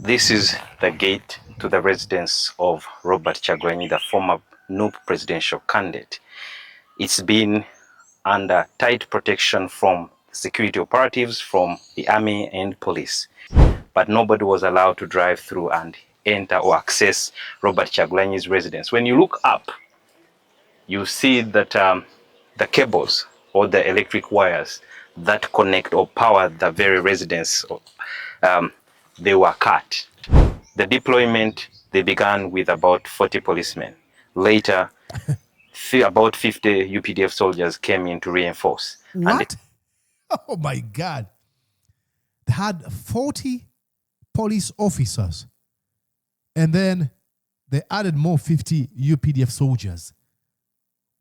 This is the gate to the residence of Robert Kyagulanyi, the former NUP presidential candidate. It's been under tight protection from security operatives, from the army and police. But nobody was allowed to drive through and enter or access Robert Kyagulanyi's residence. When you look up, you see that the cables or the electric wires that connect or power the very residence, they were cut. The deployment, they began with about 40 policemen. Later, about 50 UPDF soldiers came in to reinforce. What? Oh my God. They had 40 police officers. And then they added more 50 UPDF soldiers.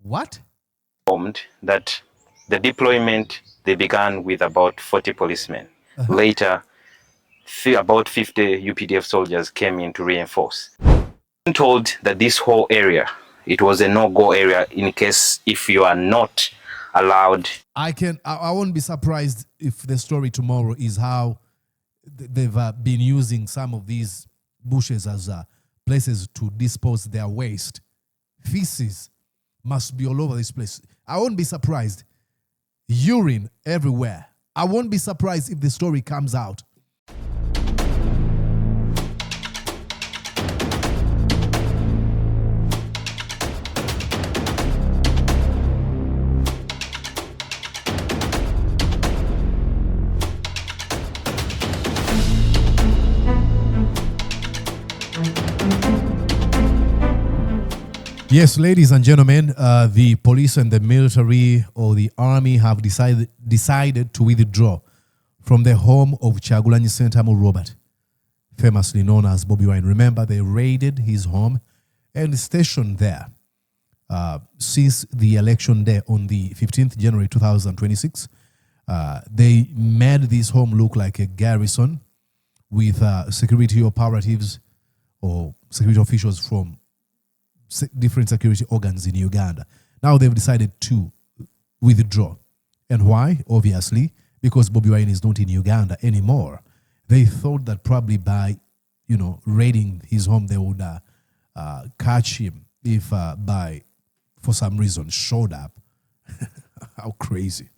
What? That the deployment, they began with about 40 policemen. Later, about 50 UPDF soldiers came in to reinforce. I'm told that this whole area, it was a no-go area in case if you are not allowed. I won't be surprised if the story tomorrow is how they've been using some of these bushes as places to dispose their waste. Feces must be all over this place. I won't be surprised. Urine everywhere. I won't be surprised if the story comes out. Yes, ladies and gentlemen, the police and the military or the army have decided to withdraw from the home of Kyagulanyi Ssentamu Robert, famously known as Bobi Wine. Remember, they raided his home and stationed there since the election day on the 15th January 2026. They made this home look like a garrison with security operatives or security officials from different security organs in Uganda. Now they've decided to withdraw. And why? Obviously, because Bobi Wine is not in Uganda anymore. They thought that probably by, raiding his home, they would catch him if for some reason, showed up. How crazy.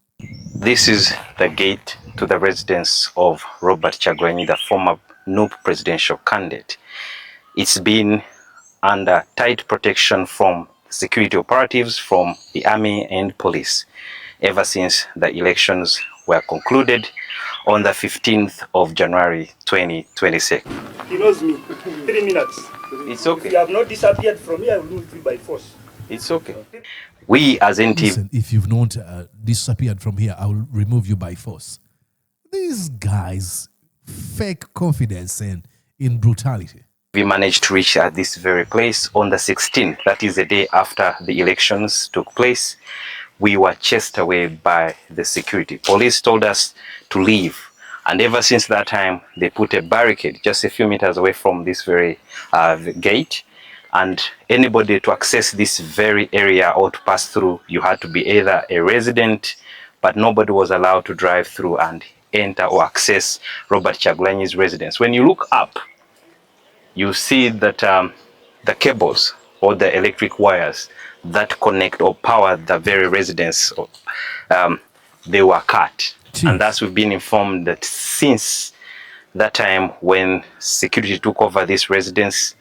This is the gate to the residence of Robert Kyagulanyi, the former NUP presidential candidate. It's been under tight protection from security operatives, from the army and police, ever since the elections were concluded on the 15th of January 2026. He knows me. 3 minutes. It's okay. If you have not disappeared from here, I will move you by force. It's okay. We as NTV... Listen, if you've not disappeared from here, I will remove you by force. These guys, fake confidence and in brutality. We managed to reach at this very place on the 16th. That is the day after the elections took place. We were chased away by the security. Police told us to leave. And ever since that time, they put a barricade just a few meters away from this very gate. And anybody to access this very area or to pass through, you had to be either a resident, but nobody was allowed to drive through and enter or access Robert Kyagulanyi's residence. When you look up, you see that the cables or the electric wires that connect or power the very residence, they were cut. Jeez. And thus we've been informed that since that time when security took over this residence,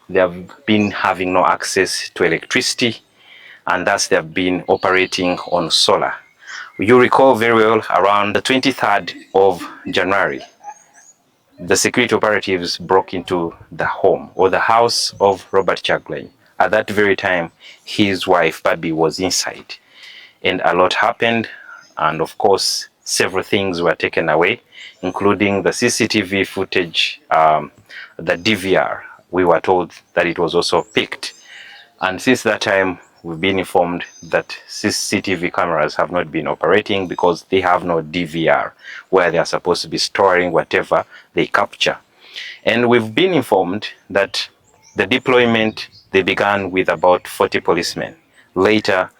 they have been having no access to electricity, and thus they have been operating on solar. You recall very well, around the 23rd of January, the security operatives broke into the home or the house of Robert Kyagulanyi. At that very time, his wife, Bobi, was inside. And a lot happened. And of course, several things were taken away, including the CCTV footage, the DVR. We were told that it was also picked. And since that time, we've been informed that CCTV cameras have not been operating because they have no DVR where they are supposed to be storing whatever they capture. And we've been informed that the deployment, they began with about 40 policemen. Later,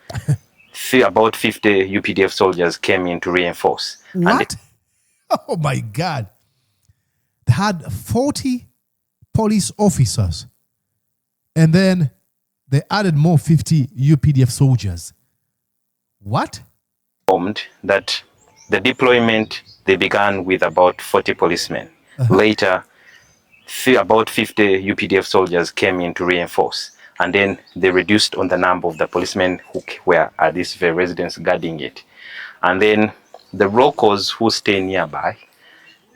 about 50 UPDF soldiers came in to reinforce. What? Oh my God. They had 40 police officers. And then they added more 50 UPDF soldiers. What? Informed that the deployment, they began with about 40 policemen. Later, about 50 UPDF soldiers came in to reinforce. And then they reduced on the number of the policemen who were at this very residence guarding it. And then the locals who stay nearby,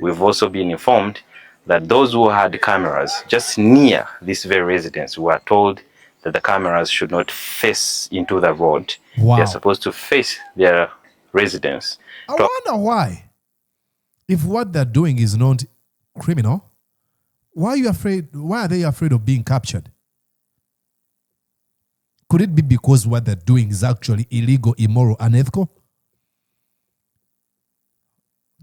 we've also been informed that those who had cameras just near this very residence were told that the cameras should not face into the road. Wow. They're supposed to face their residence. I wonder why. If what they're doing is not criminal, why are you afraid? Why are they afraid of being captured? Could it be because what they're doing is actually illegal, immoral, unethical?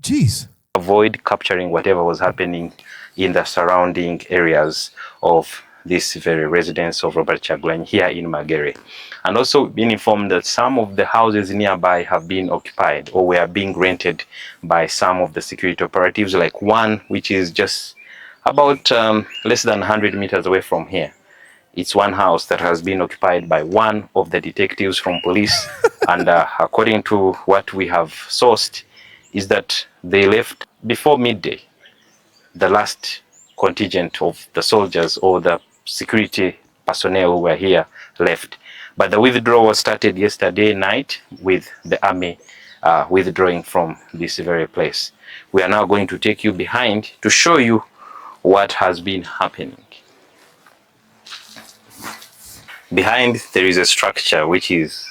Jeez. Avoid capturing whatever was happening in the surrounding areas of this very residence of Robert Kyagulanyi here in Magere. And also been informed that some of the houses nearby have been occupied or were being rented by some of the security operatives, like one which is just about less than 100 meters away from here. It's one house that has been occupied by one of the detectives from police. And according to what we have sourced, is that they left before midday. The last contingent of the soldiers or the security personnel who were here left. But the withdrawal started yesterday night with the army withdrawing from this very place. We are now going to take you behind to show you what has been happening. Behind there is a structure which is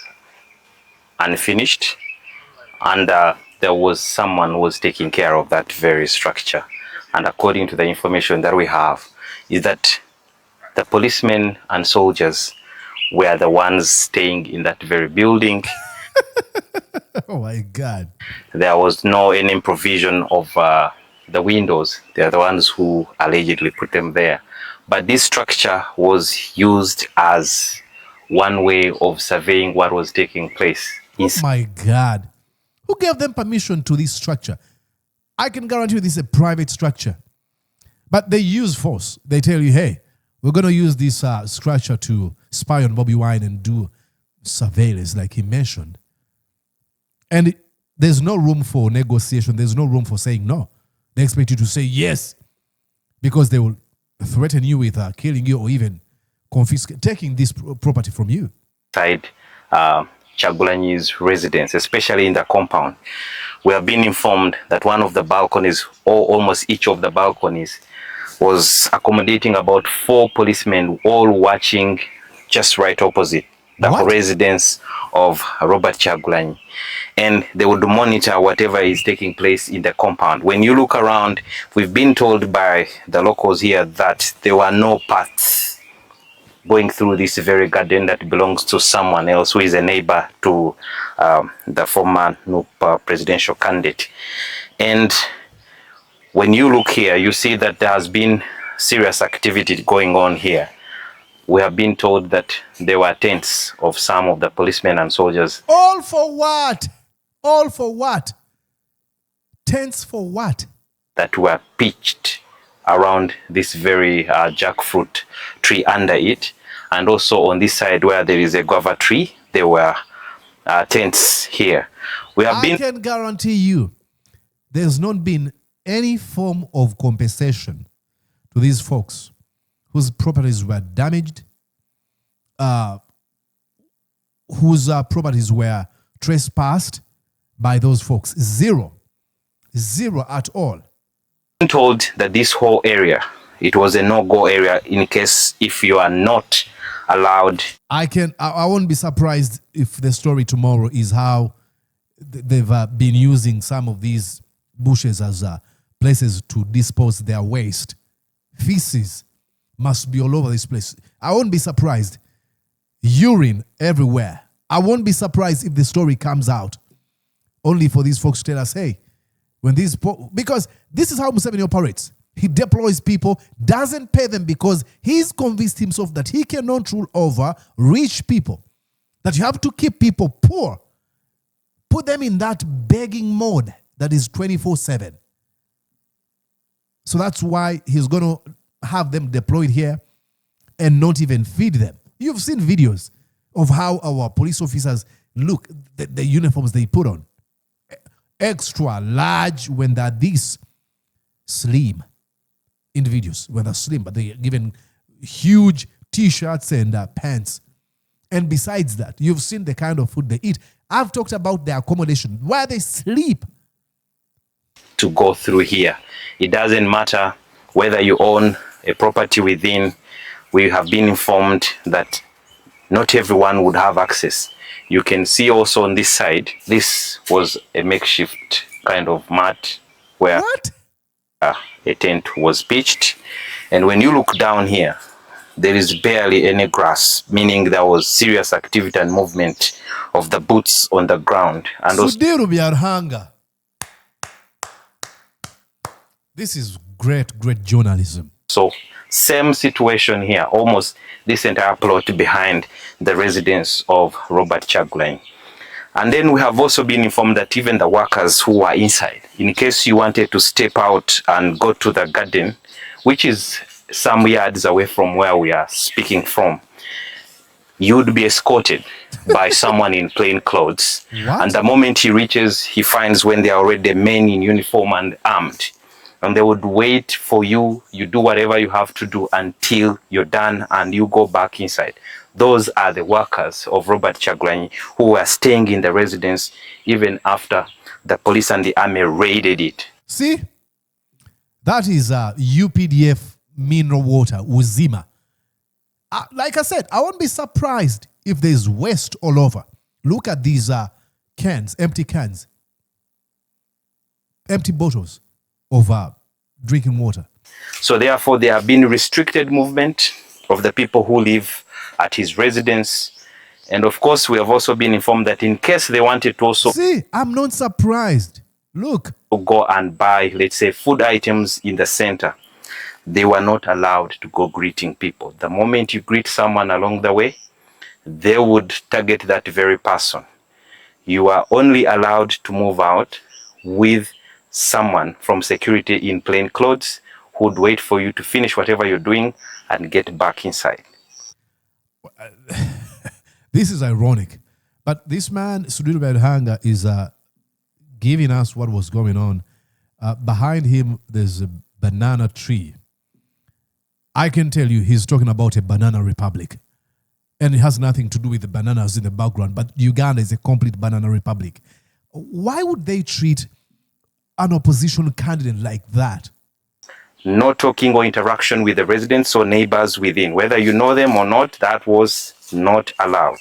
unfinished, and there was someone who was taking care of that very structure. And according to the information that we have, is that the policemen and soldiers were the ones staying in that very building. Oh my God. There was no any provision of the windows. They are the ones who allegedly put them there. But this structure was used as one way of surveying what was taking place. Oh my God. Who gave them permission to this structure? I can guarantee you this is a private structure. But they use force. They tell you, hey, we're going to use this structure to spy on Bobi Wine and do surveillance like he mentioned. And there's no room for negotiation. There's no room for saying no. They expect you to say yes, because they will threaten you with killing you or even taking this property from you. Kyagulanyi's residence, especially in the compound, we have been informed that one of the balconies, or almost each of the balconies, was accommodating about 4 policemen, all watching just right opposite the residence of Robert Kyagulanyi. And they would monitor whatever is taking place in the compound. When you look around, we've been told by the locals here that there were no paths going through this very garden that belongs to someone else who is a neighbor to the former NUP presidential candidate. And when you look here, you see that there has been serious activity going on here. We have been told that there were tents of some of the policemen and soldiers. All for what? All for what? Tents for what? That were pitched around this very jackfruit tree under it. And also on this side where there is a guava tree, there were tents here. I can guarantee you there's not been any form of compensation to these folks whose properties were damaged, whose properties were trespassed by those folks. Zero. Zero at all. I'm told that this whole area, it was a no-go area in case if you are not allowed. I won't be surprised if the story tomorrow is how they've been using some of these bushes as places to dispose their waste. Feces must be all over this place. I won't be surprised. Urine everywhere. I won't be surprised if the story comes out only for these folks to tell us, hey, when these, because this is how Museveni operates. He deploys people, doesn't pay them because he's convinced himself that he cannot rule over rich people. That you have to keep people poor. Put them in that begging mode that is 24/7. So that's why he's going to have them deployed here and not even feed them. You've seen videos of how our police officers look, the uniforms they put on. Extra large when they're this slim individuals, when they're slim, but they're given huge t-shirts and pants. And besides that, you've seen the kind of food they eat. I've talked about their accommodation, where they sleep. To go through here. It doesn't matter whether you own a property within. We have been informed that not everyone would have access. You can see also on this side, this was a makeshift kind of mat where a tent was pitched. And when you look down here, there is barely any grass, meaning there was serious activity and movement of the boots on the ground. And this is great journalism. So same situation here, almost this entire plot behind the residence of Robert Kyagulanyi. And then we have also been informed that even the workers who are inside, in case you wanted to step out and go to the garden, which is some yards away from where we are speaking from, you'd be escorted by someone in plain clothes. What? And the moment he reaches, he finds when they are already men in uniform and armed. And they would wait for you. You do whatever you have to do until you're done and you go back inside. Those are the workers of Robert Kyagulanyi who were staying in the residence even after the police and the army raided it. See, that is UPDF mineral water, Uzima. Like I said, I won't be surprised if there's waste all over. Look at these cans, empty bottles of drinking water. So therefore, there have been restricted movement of the people who live at his residence. And of course, we have also been informed that in case they wanted to also... See, I'm not surprised. Look. Go and buy, let's say, food items in the center. They were not allowed to go greeting people. The moment you greet someone along the way, they would target that very person. You are only allowed to move out with someone from security in plain clothes who would wait for you to finish whatever you're doing and get back inside. This is ironic. But this man, Sudhir Bedhanga, is giving us what was going on. Behind him, there's a banana tree. I can tell you he's talking about a banana republic. And it has nothing to do with the bananas in the background. But Uganda is a complete banana republic. Why would they treat an opposition candidate like that? No talking or interaction with the residents or neighbors within. Whether you know them or not, that was not allowed.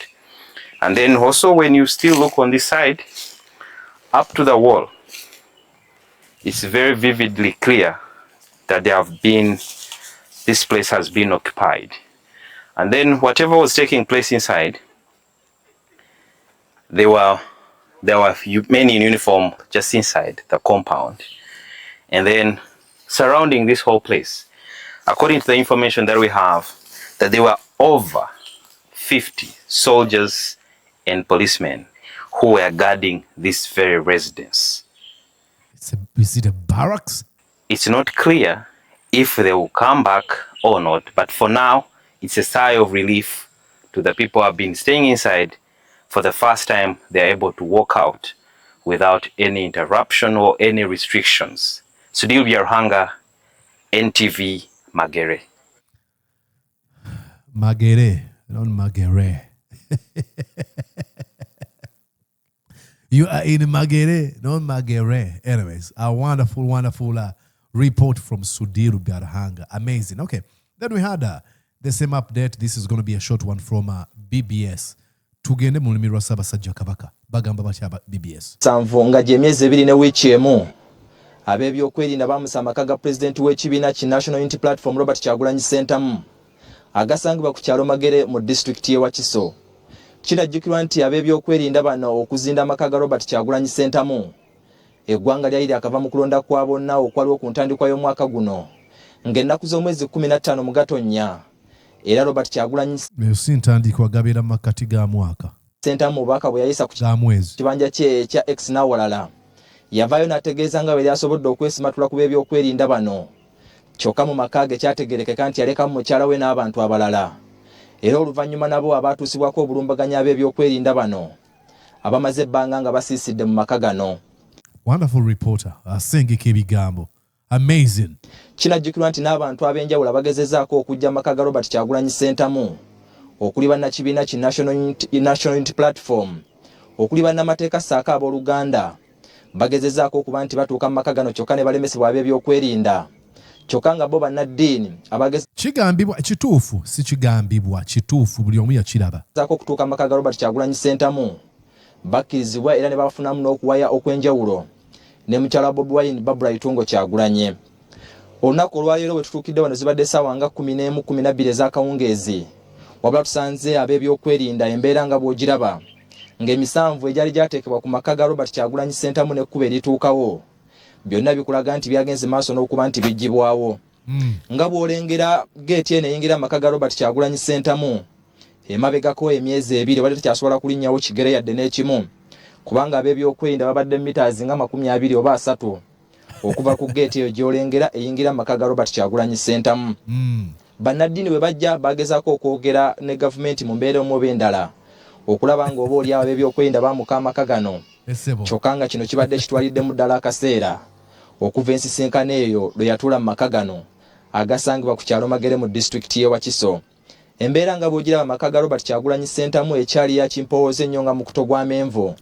And then also when you still look on this side, up to the wall, it's very vividly clear that this place has been occupied. And then whatever was taking place inside, there were men in uniform just inside the compound. And then surrounding this whole place, according to the information that we have, that there were over 50 soldiers and policemen who were guarding this very residence. Is it a barracks? It's not clear if they will come back or not, but for now, it's a sigh of relief to the people who have been staying inside. For the first time, they're able to walk out without any interruption or any restrictions. Sudhir Bedhanga, NTV, Magere. Magere, not Magere. You are in Magere, not Magere. Anyways, a wonderful report from Sudhir Bedhanga. Amazing. Okay, then we had the same update. This is going to be a short one from BBS. Tugende mu lulimi lwa Ssaabasajja Kabaka. Bagamba batya BBS. Sanvu nga gy'emyezi ebiri ne wiiki emu. Ab'ebyokwerinda baamusa amaka ga pulezidenti w'ekibiina ki National Unity Platform Robert Kyagulanyi Ssentamu agasangibwa ku kyalo Magere mu disitulikiti y'e Wakiso. Kinajjukirwa nti ab'ebyokwerinda bano okuzinda amaka ga Robert Kyagulanyi Ssentamu eggwanga lyali lyakava mu kulonda kwa bonna okwaliwo ku ntandikwa y'omwaka guno ng'ennaku z'omwezi 15 mu Gatonnya. Era Robert Kyagulanyi ntandikwa gabeera mu makkati ga mwaka. Ssentamu obubaka bwe yayisa ku kibanja kye ekya X n'awalala. Yavaayo n'ategeeza nga bwe lyasobodde okwesimatula ku b'ebyokwerinda bano kyokka mu maka ge kyategerekeka nti yalekamu mukyala we n'abantu abalala. Era oluvannyuma nabo abaatuusibwako obulumbaganya ab'ebyokwerinda bano abamaze ebbanga nga basiisidde mu maka gano. Wonderful reporter. Asengeka ebigambo. Amazing. Kinajjukirwa nti n'abantu ab'enjawulo bagezezzaako okujja maka ga Robert Kyagulanyi Ssentamu, okuli bannakibiina ki National Unity Platform, okuli bannamateeka ssaako ab'Oluganda, bagezezzaako okuba nti batuuka mu maka gano kyokka ne balemesebwa ab'ebyokwerinda. Kyokka nga bo bannaddiini kigambibwa kituufu si kigambibwa kituufu buli omu yakiraba okutuuka mu maka ga Robert Kyagulanyi Ssentamu bakkirizibwa era ne bafunamu n'okuwaya okw'enjawulo ne mukyala Bobi Wine Itungo Kyagulanyi. Olunaku olwaleero bwe tutuukidde wano zibadde essaawa nga 11:12 ez'akawungeezi, wabula tusanze ab'ebyokwerinda embeera nga bw'ogiraba ng'emisanvu egyali gyateekebwa ku maka ga Robert Kyagulanyi Ssentamu n'ekkuba erituukawo byonna bikulaga nti byagenze maaso n'okuba nti biggibwawo. Nga bw'olengera geeti eno eyingira amaka ga Robert Kyagulanyi Ssentamu emabegako emyezi 2 badde tekyasobola kulinnyawo kigere yadde n'ekimu, kubanga ab'ebyokwerinda babadde mitaazi nga 20 oba 30 okuva ku geeti eyo gy'olengera eyingira amaka ga Robert Kyagulanyi Ssentamu. Bannaddiini bwe bajja bagezaako okwogera ne gavumenti mu mbeera omu oba endala okulaba nga oba oli abo ab'ebyokwerinda baamuka amaka gano, kyokka nga kino kibadde kitwaliddemu ddala akaseera okuva ensisinkano eyo lwe yatuula mu maka gano agasangibwa ku kyalo Magere mu disitulikiti y'e Wakiso. Embeera nga bw'ogiraba amaka ga Robert Kyagulanyi Ssentamu ekyali yakimpowooza ennyo nga mukuto gwa menvu,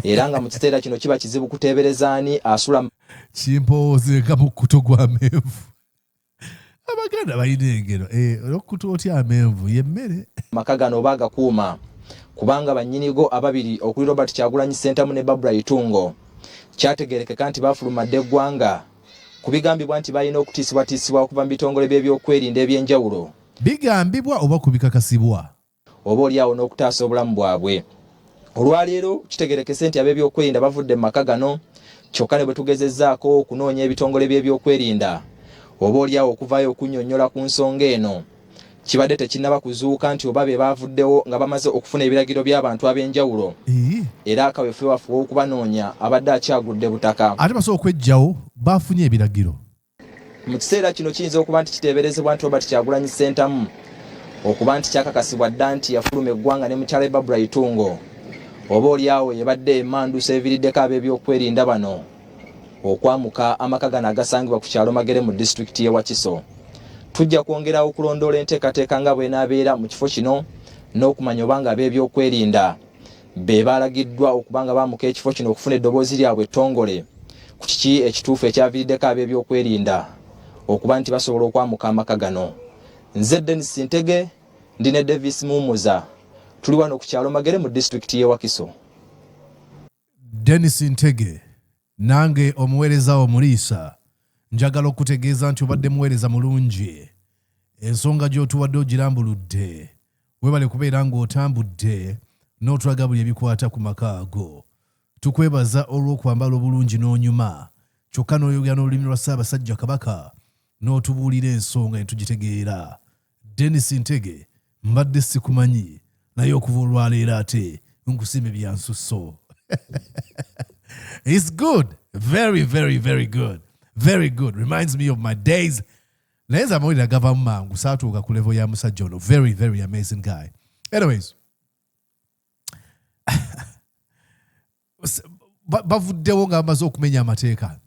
era nga mu kiseera kino kiba kizibu kuteebereza ani asula kimpowooze nga mukuto gwa menvu. Abaganda balina engero okukuta otya amenvu y'emmere. Maka gano oba agakuuma kubanga bannyinigo ababiri okuli Robert Kyagulanyi Ssentamu ne Itungo kyategerekeka nti baafulumadde eggwanga ku bigambibwa nti balina okutiisibwatiisibwa okuva mu bitongole by'ebyokwerinda eby'enjawulo. Bigambibwa oba kubikakasibwa oba oli awo n'okutaasa obulamu bwabwe. Olwaleero kitegerekese nti ab'ebyokwerinda bavudde mu maka gano, kyokka ne bwe tugezezzaako okunoonya ebitongole by'ebyokwerinda oba oli awo okuvaayo okunnyonnyola ku nsonga eno, kibadde tekinnaba kuzuuka nti oba be baavuddewo nga bamaze okufuna ebiragiro by'abantu ab'enjawulo era akawefewafu w'okubanoonya abadde akyagudde butaka. Ate basobola okweggyawo baafunye ebiragiro. Mu kiseera kino kiyinza okuba nti kiteeberezebwa nti Robert Kyagulanyi Ssentamu okuba nti kyakakasibwa dda nti yafuluma eggwanga ne mukyala Itungo oba oli awo yebadde emanduusa eviriddeko ab'ebyokwerinda bano okwamuka amaka gano agasangibwa ku kyalo Magere mu disitulikiti y'e Wakiso. Tujja kwongerawo okulondoola enteekateeka nga bw'enaabeera mu kifo kino n'okumanya obanga ab'ebyokwerinda be baalagiddwa okubanga baamuka ekifo kino okufuna eddoboozi lyabwe ettongole ku kiki ekituufu ekyaviiriddeko ab'ebyokwerinda okuba nti basobola okwamuka amaka gano. Nze Dennis Ntege ndi ne Davis Mumuza, tuli wano ku kyalo Magere mu disitulikiti y'e Wakiso. Dennis Ntege nange omuweereza omuliisa njagala okutegeeza nti obadde muweereza mulungi. Ensonga gy'otuwadde ogirambuludde, webale kubeera ng'otambudde n'otulaga buli ebikwata ku maka ago. Tukwebaza olw'okwambala obulungi n'onyuma, kyokka n'oyogera n'olulimi lwa Ssaabasajja Kabaka n'otubuulira ensonga ne tugitegeera. Dennis Ntege mbadde sikumanyi naye okuva olwaleero ate nkusima ebyansusso. It's good. Very, very, very good. Very good. Reminds me of my days. Naeza amawulire agavamu mangu saatuuka ku level ya musajja ono. Very, very amazing guy. Anyways. Bavuddewo nga bamaze okumenya amateeka.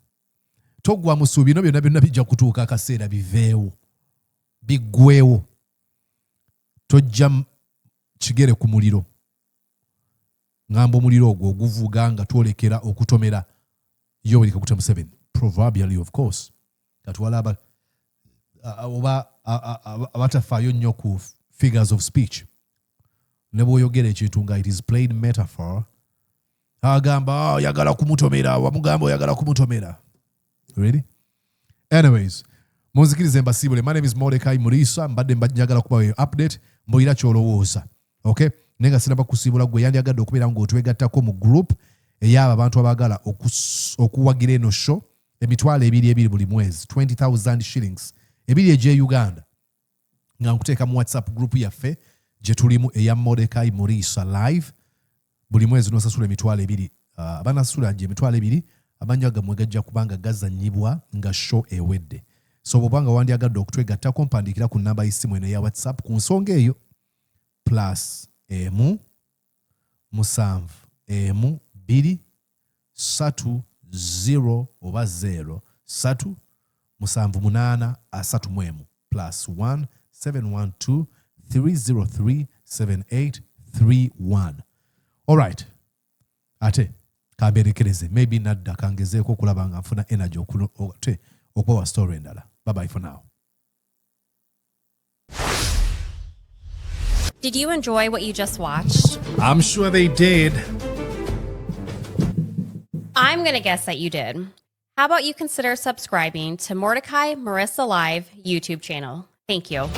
Toggwa mu ssuubi bino byonna byonna bijja kutuuka akaseera biveewo. Biggweewo. Tojja kigere ku muliro. Ngamba omuliro ogwo oguvuga nga twolekera okutomera Yoweri Kaguta Museveni. Proverbially, of course. Katwala oba abatafaayo nnyo ku figures of speech. Ne bw'oyogera ekintu nga it is plain metaphor. Agamba oyagala kumutomera, wamugamba oyagala kumutomera. Ready? Anyways, munzikirize mbasiibule. My name is Mordecai Murisa. Mbadde njagala kubawa update mbulira ky'olowooza. Okay? Nenga sinaba kusiibula gwe yandiyagadde okubeera ng'otwegattako mu group ey'abo abantu abagala okuwagira eno show emitwalo 2 buli mwezi 20,000 shillings ebiri egye Uganda nga nkuteeka mu WhatsApp group yaffe gye tulimu eya Mordecai Murisa live buli mwezi nosasula emitwalo 2 abanasula nje emitwalo 2 amanya gammwe gajja kubanga gazanyibwa nga show ewedde so bw'obanga wandyagadde okutwegattako mpandiikira ku nnamba y'essimu eno eya whatsapp ku nsonga eyo plus emu 7 emu 2 3 0 oba 0 3 7 8 3 plus 1 712 303 7831. Alright. Ate kaberekereze maybe nadda kangezeeko okulaba nga nfuna energy okuba story endala. Bye bye for now. Did you enjoy what you just watched? I'm sure they did. I'm going to guess that you did. How about you consider subscribing to Mordecai Marissa Live YouTube channel? Thank you.